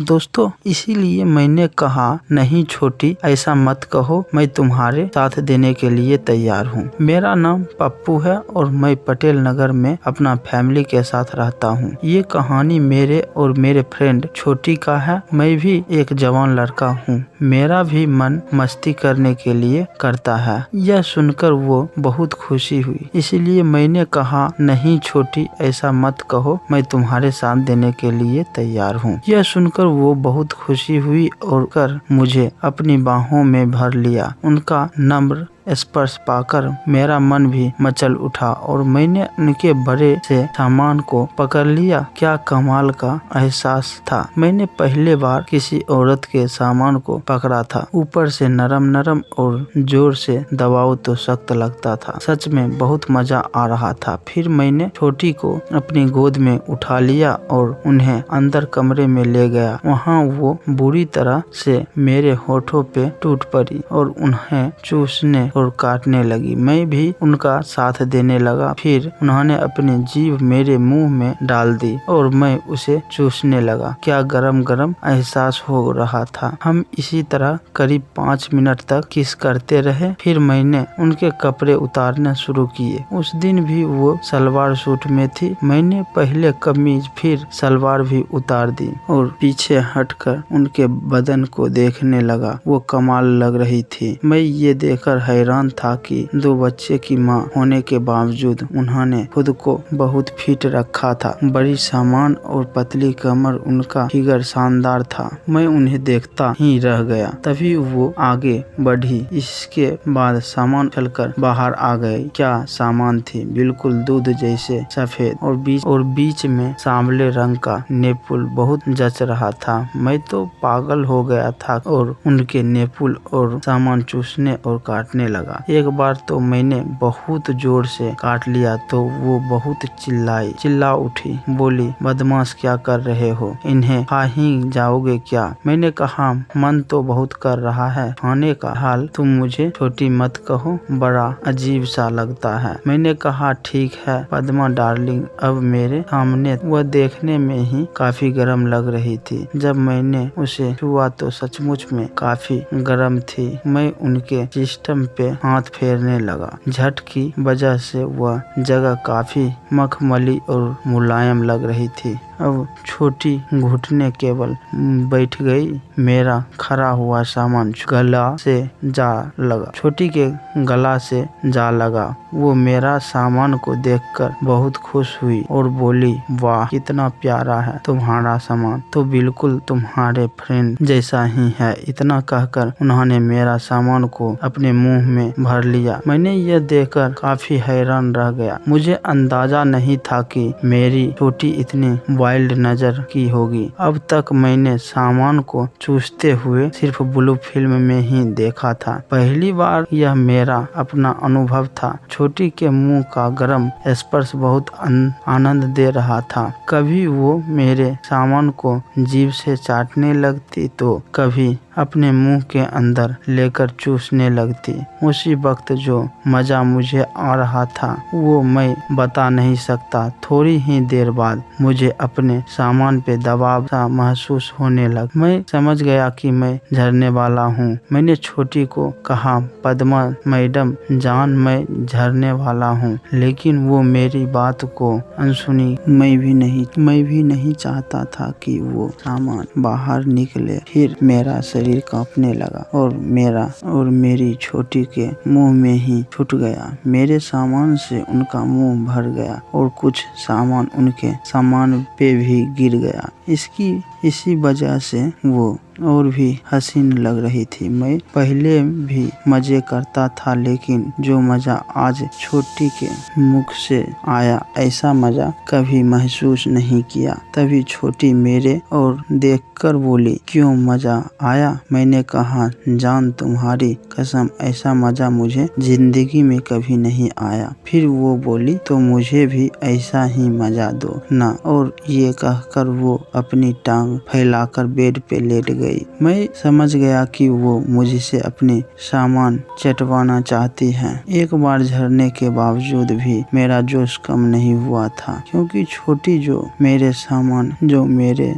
दोस्तों, इसीलिए मैंने कहा नहीं छोटी, ऐसा मत कहो, मैं तुम्हारे साथ देने के लिए तैयार हूँ। मेरा नाम पप्पू है और मैं पटेल नगर में अपना फैमिली के साथ रहता हूँ। ये कहानी मेरे और मेरे फ्रेंड छोटी का है। मैं भी एक जवान लड़का हूँ। मेरा भी मन मस्ती करने के लिए करता है। यह सुनकर वो बहुत खुशी हुई। इसलिए मैंने कहा नहीं छोटी, ऐसा मत कहो, मैं तुम्हारे साथ देने के लिए तैयार हूँ। यह सुनकर वो बहुत खुशी हुई और मुझे अपनी बाहों में भर लिया। उनका नम्र स्पर्श पाकर मेरा मन भी मचल उठा और मैंने उनके बड़े से सामान को पकड़ लिया। क्या कमाल का एहसास था। मैंने पहले बार किसी औरत के सामान को पकड़ा था। ऊपर से नरम नरम और जोर से दबाओ तो सख्त लगता था। सच में बहुत मजा आ रहा था। फिर मैंने छोटी को अपनी गोद में उठा लिया और उन्हें अंदर कमरे में ले गया। वहाँ वो बुरी तरह से मेरे होठों पे टूट पड़ी और उन्हें चूसने और काटने लगी। मैं भी उनका साथ देने लगा। फिर उन्होंने अपनी जीभ मेरे मुंह में डाल दी और मैं उसे चूसने लगा। क्या गरम गरम एहसास हो रहा था। हम इसी तरह करीब 5 मिनट तक किस करते रहे। फिर मैंने उनके कपड़े उतारने शुरू किए। उस दिन भी वो सलवार सूट में थी। मैंने पहले कमीज फिर सलवार भी उतार दी और पीछे हटकर उनके बदन को देखने लगा। वो कमाल लग रही थी। मैं ये देखकर हैरान था कि 2 बच्चे की माँ होने के बावजूद उन्होंने खुद को बहुत फिट रखा था। बड़ी सामान और पतली कमर, उनका फिगर शानदार था। मैं उन्हें देखता ही रह गया। तभी वो आगे बढ़ी। इसके बाद सामान चलकर बाहर आ गए। क्या सामान थी। बिल्कुल दूध जैसे सफेद और बीच में सांवले रंग का नेपुल बहुत जच रहा था। मैं तो पागल हो गया था और उनके नेपुल और सामान चूसने और काटने लगा। एक बार तो मैंने बहुत जोर से काट लिया तो वो बहुत चिल्ला उठी। बोली, बदमाश क्या कर रहे हो, इन्हें खा ही जाओगे क्या। मैंने कहा मन तो बहुत कर रहा है खाने का। हाल तुम मुझे छोटी मत कहो, बड़ा अजीब सा लगता है। मैंने कहा ठीक है पद्मा डार्लिंग, अब मेरे सामने। वह देखने में ही काफी गर्म लग रही थी। जब मैंने उसे छुआ तो सचमुच में काफी गर्म थी। मैं उनके सिस्टम पे हाथ फेरने लगा। झट की वजह से वह जगह काफी मखमली और मुलायम लग रही थी। अब छोटी घुटने केवल बैठ गई। मेरा खड़ा हुआ सामान गला से जा लगा। छोटी के गला से जा लगा। वो मेरा सामान को देखकर बहुत खुश हुई और बोली, वाह कितना प्यारा है तुम्हारा सामान, तो बिल्कुल तुम्हारे फ्रेंड जैसा ही है। इतना कहकर उन्होंने मेरा सामान को अपने मुंह में भर लिया। मैंने यह देखकर काफी हैरान रह गया। मुझे अंदाजा नहीं था कि मेरी छोटी इतनी वाइल्ड नजर की होगी। अब तक मैंने सामान को चूसते हुए सिर्फ ब्लू फिल्म में ही देखा था। पहली बार यह मेरा अपना अनुभव था। छोटी के मुंह का गर्म स्पर्श बहुत आनंद दे रहा था। कभी वो मेरे सामान को जीभ से चाटने लगती तो कभी अपने मुंह के अंदर लेकर चूसने लगती। उसी वक्त जो मजा मुझे आ रहा था वो मैं बता नहीं सकता। थोड़ी ही देर बाद मुझे अपने सामान पे दबाव सा महसूस होने लगा। मैं समझ गया कि मैं झरने वाला हूँ। मैंने छोटी को कहा, पद्मा मैडम जान, मैं झरने वाला हूँ। लेकिन वो मेरी बात को अनसुनी। मैं भी नहीं चाहता था कि वो सामान बाहर निकले। फिर मेरा शरीर कांपने लगा और मेरी छोटी के मुंह में ही छूट गया। मेरे सामान से उनका मुंह भर गया और कुछ सामान उनके सामान पे भी गिर गया। इसी वजह से वो और भी हसीन लग रही थी। मैं पहले भी मजे करता था, लेकिन जो मजा आज छोटी के मुख से आया, ऐसा मजा कभी महसूस नहीं किया। तभी छोटी मेरे और देखकर बोली, क्यों मजा आया। मैंने कहा, जान तुम्हारी कसम ऐसा मजा मुझे जिंदगी में कभी नहीं आया। फिर वो बोली, तो मुझे भी ऐसा ही मजा दो ना। और ये कहकर वो अपनी टांग फैलाकर बेड पे लेट गई। मैं समझ गया कि वो मुझसे अपने सामान चटवाना चाहती है। एक बार झरने के बावजूद भी मेरा जोश कम नहीं हुआ था, क्योंकि छोटी जो मेरे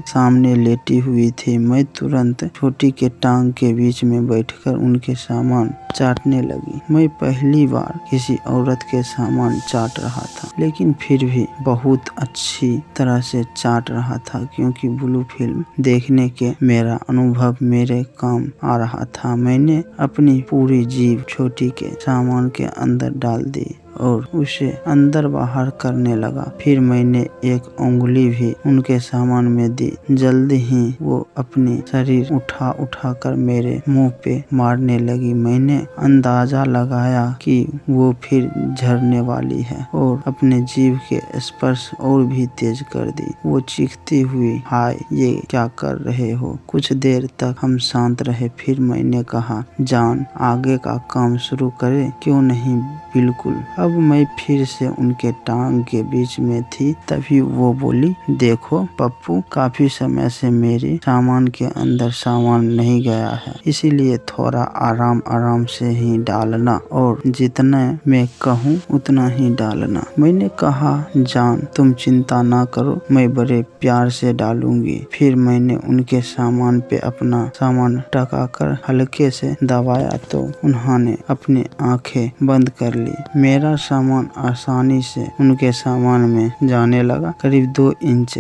सामने लेटी हुई थी। मैं तुरंत छोटी के टांग के बीच में बैठकर उनके सामान चाटने लगी। मैं पहली बार किसी औरत के सामान चाट रहा था, लेकिन फिर भी बहुत अच्छी तरह से चाट रहा था, क्योंकि ब्लू फिल्म देखने के मेरा अनुभव मेरे काम आ रहा था। मैंने अपनी पूरी जीभ छोटी के सामान के अंदर डाल दी और उसे अंदर बाहर करने लगा। फिर मैंने एक उंगली भी उनके सामान में दी। जल्दी ही वो अपनी शरीर उठा कर मेरे मुंह पे मारने लगी। मैंने अंदाजा लगाया कि वो फिर झरने वाली है और अपने जीभ के स्पर्श और भी तेज कर दी। वो चीखती हुई, हाय, ये क्या कर रहे हो? कुछ देर तक हम शांत रहे। फिर मैंने कहा, जान, आगे का काम शुरू करें? क्यों नहीं, बिल्कुल। अब मैं फिर से उनके टांग के बीच में थी। तभी वो बोली, देखो पप्पू, काफी समय से मेरे सामान के अंदर सामान नहीं गया है, इसीलिए थोड़ा आराम से ही डालना और जितना मैं कहूँ उतना ही डालना। मैंने कहा, जान, तुम चिंता ना करो, मैं बड़े प्यार से डालूंगी। फिर मैंने उनके सामान पे अपना सामान टकाकर हल्के से दबाया तो उन्होंने अपनी आंखें बंद कर ली। मेरा सामान आसानी से उनके सामान में जाने लगा। करीब 2 इंच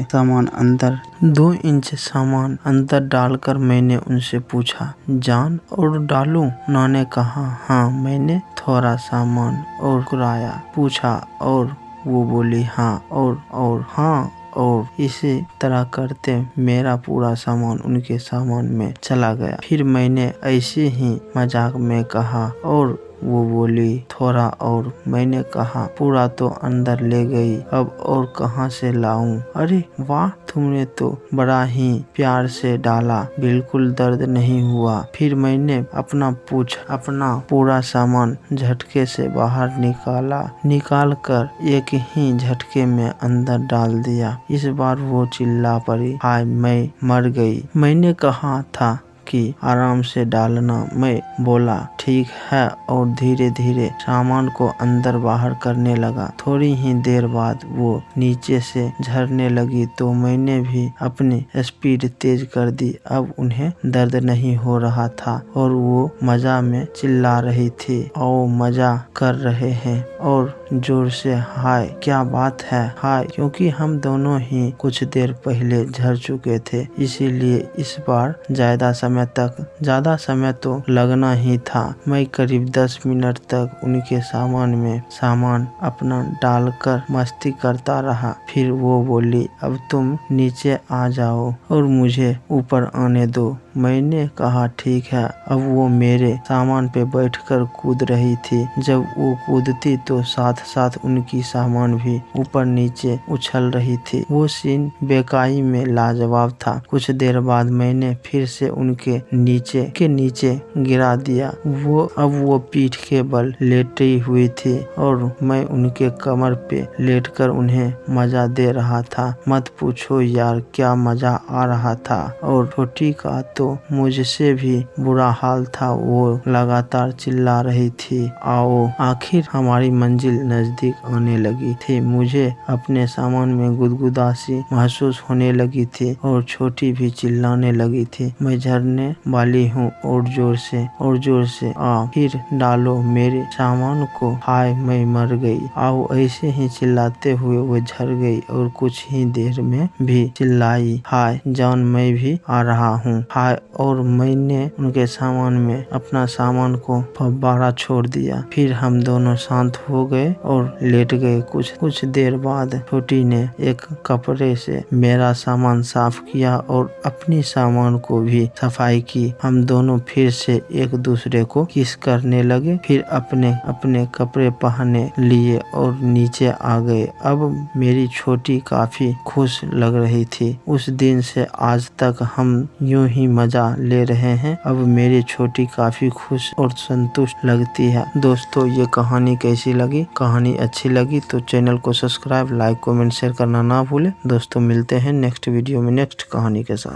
सामान अंदर डालकर मैंने उनसे पूछा, जान, और डालूं? उन्होंने कहा, हाँ। मैंने थोड़ा सामान और कुराया पूछा और वो बोली, हाँ और हाँ। और इसी तरह करते मेरा पूरा सामान उनके सामान में चला गया। फिर मैंने ऐसे ही मजाक में कहा और वो बोली, थोड़ा और। मैंने कहा, पूरा तो अंदर ले गई, अब और कहाँ से लाऊं? अरे वाह, तुमने तो बड़ा ही प्यार से डाला, बिल्कुल दर्द नहीं हुआ। फिर मैंने अपना पूरा सामान झटके से बाहर निकाल कर एक ही झटके में अंदर डाल दिया। इस बार वो चिल्ला पड़ी, हाय, मैं मर गई। मैंने कहा था कि आराम से डालना। मैं बोला, ठीक है, और धीरे धीरे सामान को अंदर बाहर करने लगा। थोड़ी ही देर बाद वो नीचे से झरने लगी तो मैंने भी अपनी स्पीड तेज कर दी। अब उन्हें दर्द नहीं हो रहा था और वो मजा में चिल्ला रही थी, ओ मजा कर रहे हैं, और जोर से, हाय, क्या बात है, हाय, क्योंकि हम दोनों ही कुछ देर पहले झर चुके थे, इसीलिए इस बार ज्यादा समय तो लगना ही था। मैं करीब 10 मिनट तक उनके सामान में सामान अपना डालकर मस्ती करता रहा। फिर वो बोली, अब तुम नीचे आ जाओ और मुझे ऊपर आने दो। मैंने कहा, ठीक है। अब वो मेरे सामान पे बैठकर कूद रही थी। जब वो कूदती तो साथ साथ उनकी सामान भी ऊपर नीचे उछल रही थी। वो सीन बेकाई में लाजवाब था। कुछ देर बाद मैंने फिर से उनके नीचे गिरा दिया। अब वो पीठ के बल लेटी हुई थी और मैं उनके कमर पे लेटकर उन्हें मजा दे रहा था। मत पूछो यार, क्या मजा आ रहा था। और छोटी का तो मुझसे भी बुरा हाल था। वो लगातार चिल्ला रही थी। आखिर हमारी मंजिल नजदीक आने लगी थी। मुझे अपने सामान में गुदगुदासी महसूस होने लगी थी और छोटी भी चिल्लाने लगी थी, मैं झरने वाली हूँ, और जोर से आ, फिर डालो मेरे सामान को, हाय, मैं मर गई। आओ। ऐसे ही चिल्लाते हुए वो झर गई और कुछ ही देर में भी चिल्लाई, हाय जान, मैं भी आ रहा हूँ, हाय। और मैंने उनके सामान में अपना सामान को फव्वारा छोड़ दिया। फिर हम दोनों शांत हो गए और लेट गए। कुछ देर बाद छोटी ने एक कपड़े से मेरा सामान साफ किया और अपनी सामान को भी सफाई की। हम दोनों फिर से एक दूसरे को किस करने लगे, फिर अपने कपड़े पहनने लिए और नीचे आ गए। अब मेरी छोटी काफी खुश लग रही थी। उस दिन से आज तक हम यूं ही मजा ले रहे हैं। अब मेरी छोटी काफी खुश और संतुष्ट लगती है। दोस्तों, ये कहानी कैसी लगी? कहानी अच्छी लगी तो चैनल को सब्सक्राइब, लाइक, कमेंट, शेयर करना ना भूले। दोस्तों, मिलते हैं नेक्स्ट वीडियो में नेक्स्ट कहानी के साथ।